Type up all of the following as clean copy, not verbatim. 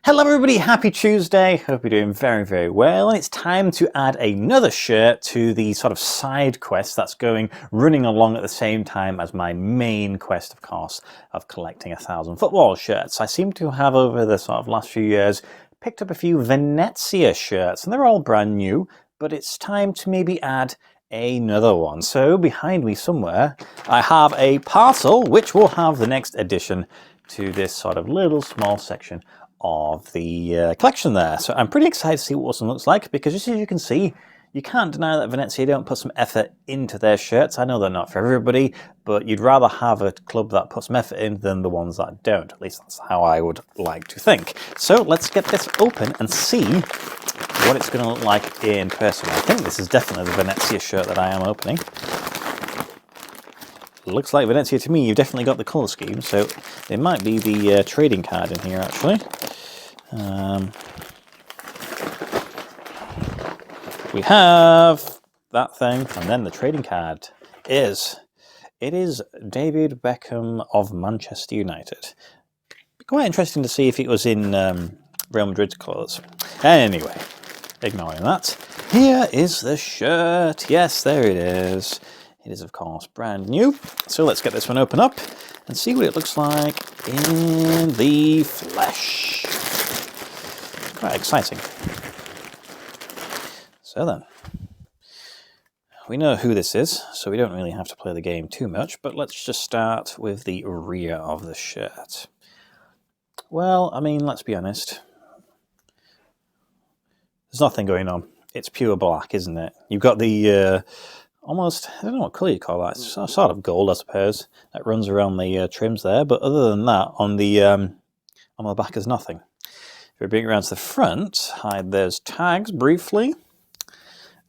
Hello everybody, happy Tuesday. Hope you're doing very, very well. And it's time to add another shirt to the sort of side quest that's running along at the same time as my main quest, of course, of collecting 1,000 football shirts. I seem to have, over the sort of last few years, picked up a few Venezia shirts, and they're all brand new, but it's time to maybe add another one. So behind me somewhere, I have a parcel which will have the next addition to this sort of little small section of the collection there. So I'm pretty excited to see what this one looks like, because just as you can see, you can't deny that Venezia don't put some effort into their shirts. I know they're not for everybody, but you'd rather have a club that puts some effort in than the ones that don't. At least that's how I would like to think. So let's get this open and see what it's going to look like in person. I think this is definitely the Venezia shirt that I am opening. Looks like Venezia to me. You've definitely got the colour scheme, so there might be the trading card in here actually. We have that thing, and then the trading card is David Beckham of Manchester United. Quite interesting to see if it was in Real Madrid's colours. Anyway, ignoring that, here is the shirt. Yes, there it is. It is, of course, brand new. So let's get this one open up and see what it looks like in the flesh. Quite exciting. So then, we know who this is, so we don't really have to play the game too much, but let's just start with the rear of the shirt. Well, I mean, let's be honest. There's nothing going on. It's pure black, isn't it? You've got the almost, I don't know what colour you call that. It's sort of gold, I suppose, that runs around the trims there. But other than that, on the back is nothing. If we bring it around to the front, there's tags briefly,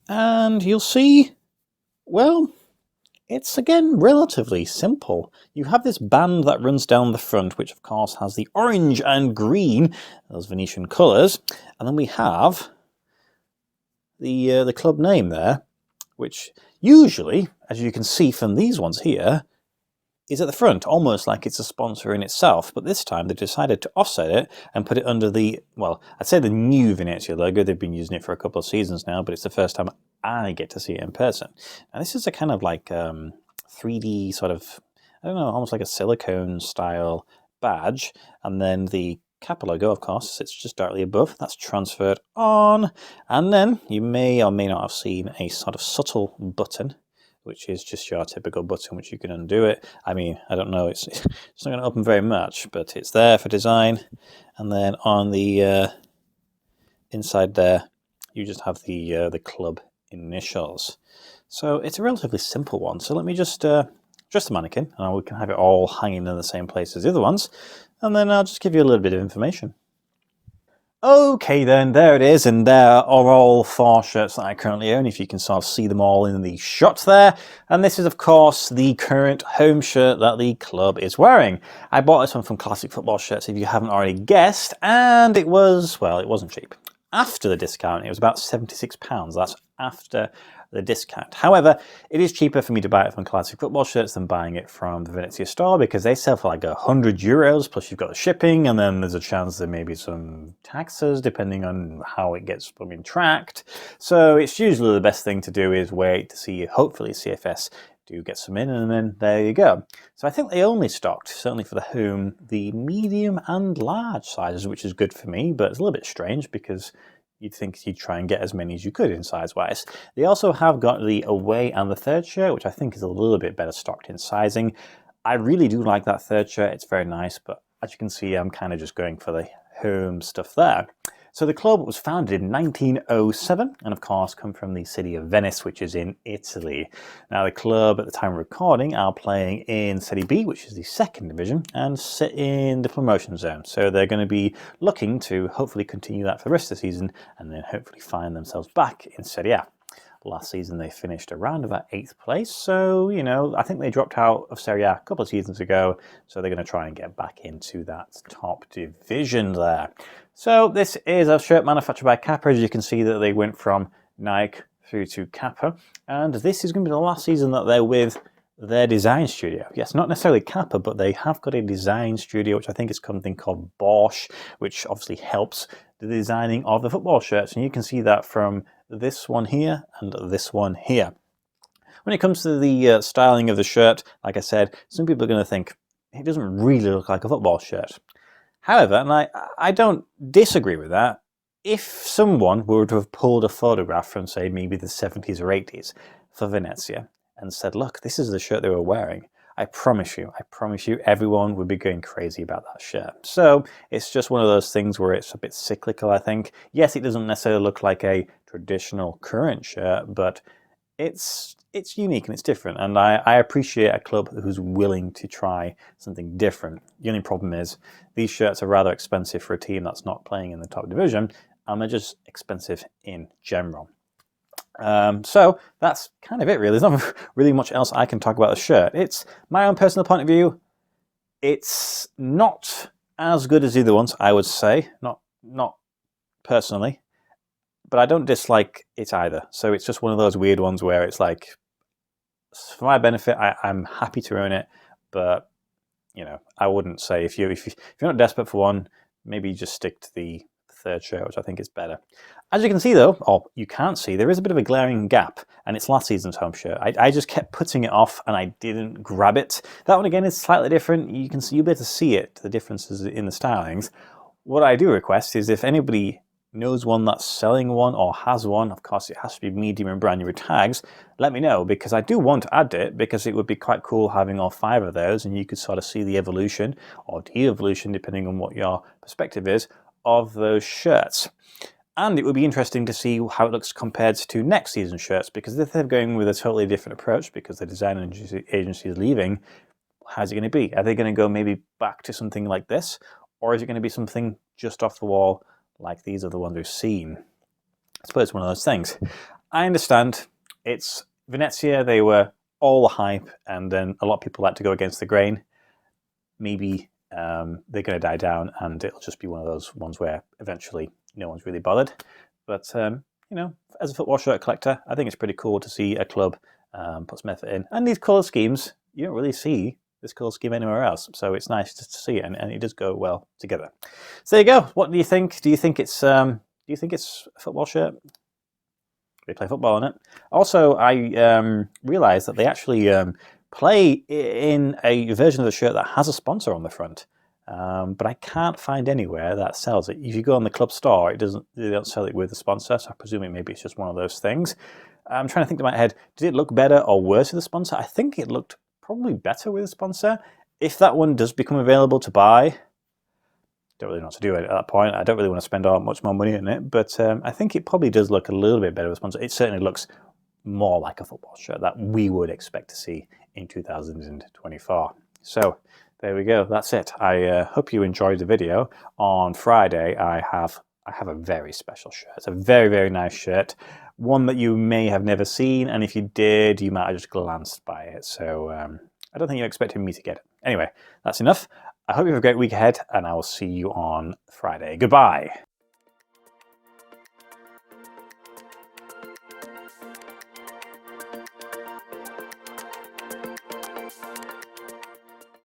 and you'll see, well, it's again relatively simple. You have this band that runs down the front, which of course has the orange and green, those Venetian colours, and then we have the club name there, which usually, as you can see from these ones here, is at the front, almost like it's a sponsor in itself. But this time they decided to offset it and put it under the, well, I'd say the new Venezia logo. They've been using it for a couple of seasons now, but it's the first time I get to see it in person. And this is a kind of like 3D sort of, I don't know, almost like a silicone style badge. And then the Kappa logo, of course, sits just directly above. That's transferred on. And then you may or may not have seen a sort of subtle button, which is just your typical button, which you can undo it. I mean, I don't know, it's not going to open very much, but it's there for design. And then on the inside there, you just have the club initials. So it's a relatively simple one. So let me just the mannequin, and we can have it all hanging in the same place as the other ones. And then I'll just give you a little bit of information. Okay then, there it is, and there are all 4 shirts that I currently own, if you can sort of see them all in the shot there. And this is, of course, the current home shirt that the club is wearing. I bought this one from Classic Football Shirts, if you haven't already guessed, and it was, well, it wasn't cheap. After the discount, it was about £76. That's after the discount. However, it is cheaper for me to buy it from Classic Football Shirts than buying it from the Venezia store, because they sell for like €100, plus you've got the shipping, and then there's a chance there may be some taxes depending on how it gets tracked. So it's usually the best thing to do is wait to see, hopefully CFS do get some in, and then there you go. So I think they only stocked, certainly for the home, the medium and large sizes, which is good for me, but it's a little bit strange because you'd think you'd try and get as many as you could in size-wise. They also have got the away and the third shirt, which I think is a little bit better stocked in sizing. I really do like that third shirt. It's very nice, but as you can see, I'm kind of just going for the home stuff there. So the club was founded in 1907 and of course come from the city of Venice, which is in Italy. Now the club at the time of recording are playing in Serie B, which is the 2nd division, and sit in the promotion zone. So they're going to be looking to hopefully continue that for the rest of the season and then hopefully find themselves back in Serie A. Last season they finished around about 8th place, so, you know, I think they dropped out of Serie A a couple of seasons ago, so they're going to try and get back into that top division there. So this is a shirt manufactured by Kappa. As you can see that they went from Nike through to Kappa, and this is going to be the last season that they're with their design studio. Yes, not necessarily Kappa, but they have got a design studio, which I think is something called Bosch, which obviously helps the designing of the football shirts. And you can see that from this one here and this one here. When it comes to the styling of the shirt, like I said, some people are going to think it doesn't really look like a football shirt. However, and I don't disagree with that, if someone were to have pulled a photograph from, say, maybe the 70s or 80s for Venezia and said, look, this is the shirt they were wearing, I promise you, everyone would be going crazy about that shirt. So it's just one of those things where it's a bit cyclical, I think. Yes, it doesn't necessarily look like a traditional current shirt, but it's unique and it's different, and I appreciate a club who's willing to try something different. The only problem is these shirts are rather expensive for a team that's not playing in the top division, and they're just expensive in general. So that's kind of it, really. There's not really much else I can talk about the shirt. It's my own personal point of view. It's not as good as the other ones, I would say. Not personally. But I don't dislike it either. So it's just one of those weird ones where it's like, for my benefit, I'm happy to own it, but you know, I wouldn't say if you're not desperate for one, maybe just stick to the third shirt, which I think is better. As you can see though, or you can't see, there is a bit of a glaring gap, and it's last season's home shirt. I just kept putting it off and I didn't grab it. That one again is slightly different. You can see, you'll be able to see it, the differences in the stylings. What I do request is if anybody knows one that's selling one or has one, of course it has to be medium and brand new with tags, let me know, because I do want to add it, because it would be quite cool having all 5 of those, and you could sort of see the evolution or de-evolution, depending on what your perspective is, of those shirts. And it would be interesting to see how it looks compared to next season's shirts, because if they're going with a totally different approach because the design agency is leaving, how's it going to be? Are they going to go maybe back to something like this, or is it going to be something just off the wall like these are the ones we've seen? I suppose it's one of those things. I understand it's Venezia, they were all the hype, and then a lot of people like to go against the grain. Maybe they're going to die down and it'll just be one of those ones where eventually no one's really bothered. But, you know, as a football shirt collector, I think it's pretty cool to see a club put some effort in. And these colour schemes, you don't really see this colour scheme anywhere else, so it's nice just to see it, and it does go well together. So there you go. What do you think? Do you think it's a football shirt? They play football in it. Also, I realised that they actually play in a version of the shirt that has a sponsor on the front, but I can't find anywhere that sells it. If you go on the club store, they don't sell it with a sponsor, so I presume maybe it's just one of those things. I'm trying to think in my head, did it look better or worse with a sponsor? I think it looked probably better with a sponsor. If that one does become available to buy, don't really know what to do at that point. I don't really want to spend much more money on it, but I think it probably does look a little bit better with a sponsor. It certainly looks more like a football shirt that we would expect to see in 2024. So there we go. That's it. I hope you enjoyed the video. On Friday, I have a very special shirt. It's a very, very nice shirt. One that you may have never seen, and if you did, you might have just glanced by it. So I don't think you're expecting me to get it. Anyway, that's enough. I hope you have a great week ahead, and I will see you on Friday. Goodbye.